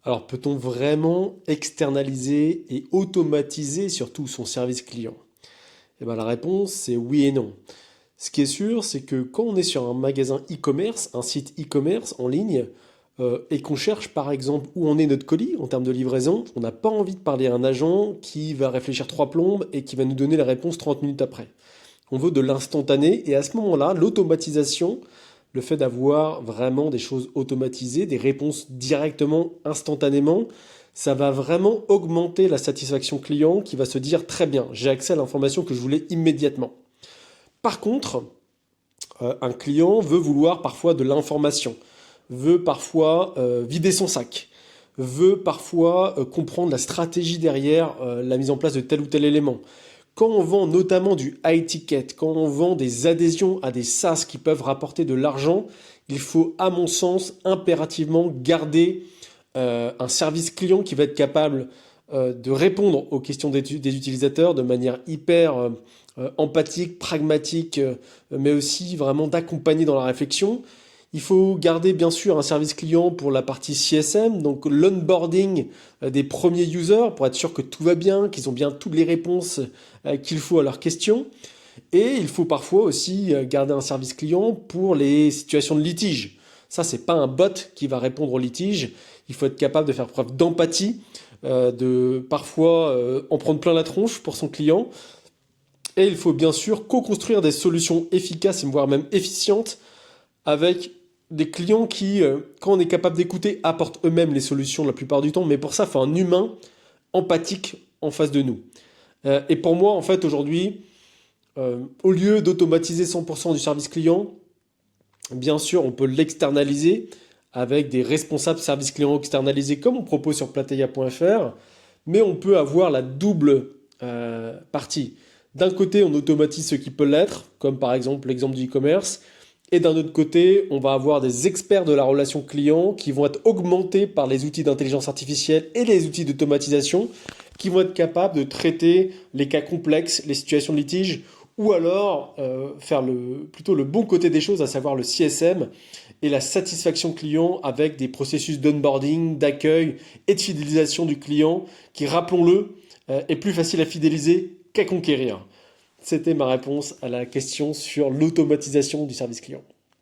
Alors, peut-on vraiment externaliser et automatiser surtout son service client? Eh ben, la réponse, c'est oui et non. Ce qui est sûr, c'est que quand on est sur un magasin e-commerce, un site e-commerce en ligne, et qu'on cherche par exemple où en est notre colis en termes de livraison, on n'a pas envie de parler à un agent qui va réfléchir trois plombes et qui va nous donner la réponse 30 minutes après. On veut de l'instantané et à ce moment-là, l'automatisation, le fait d'avoir vraiment des choses automatisées, des réponses directement, instantanément, ça va vraiment augmenter la satisfaction client qui va se dire très bien, j'ai accès à l'information que je voulais immédiatement. Par contre, un client veut vouloir parfois de l'information, veut parfois vider son sac, veut parfois comprendre la stratégie derrière la mise en place de tel ou tel élément. Quand on vend notamment du high ticket, quand on vend des adhésions à des SaaS qui peuvent rapporter de l'argent, il faut, à mon sens, impérativement garder un service client qui va être capable de répondre aux questions des utilisateurs de manière hyper empathique, pragmatique, mais aussi vraiment d'accompagner dans la réflexion. Il faut garder bien sûr un service client pour la partie CSM, donc l'onboarding des premiers users pour être sûr que tout va bien, qu'ils ont bien toutes les réponses qu'il faut à leurs questions. Et il faut parfois aussi garder un service client pour les situations de litige. Ça, c'est pas un bot qui va répondre aux litiges. Il faut être capable de faire preuve d'empathie, de parfois en prendre plein la tronche pour son client. Et il faut bien sûr co-construire des solutions efficaces, voire même efficientes, avec des clients qui, quand on est capable d'écouter, apportent eux-mêmes les solutions la plupart du temps. Mais pour ça, il faut un humain empathique en face de nous. Et pour moi, en fait, aujourd'hui, au lieu d'automatiser 100% du service client, bien sûr, on peut l'externaliser avec des responsables service client externalisés comme on propose sur plateia.fr, mais on peut avoir la double partie. D'un côté, on automatise ce qui peut l'être, comme par exemple l'exemple du e-commerce, et d'un autre côté, on va avoir des experts de la relation client qui vont être augmentés par les outils d'intelligence artificielle et les outils d'automatisation qui vont être capables de traiter les cas complexes, les situations de litige, ou alors faire plutôt le bon côté des choses, à savoir le CSM et la satisfaction client avec des processus d'onboarding, d'accueil et de fidélisation du client qui, rappelons-le, est plus facile à fidéliser qu'à conquérir. C'était ma réponse à la question sur l'automatisation du service client.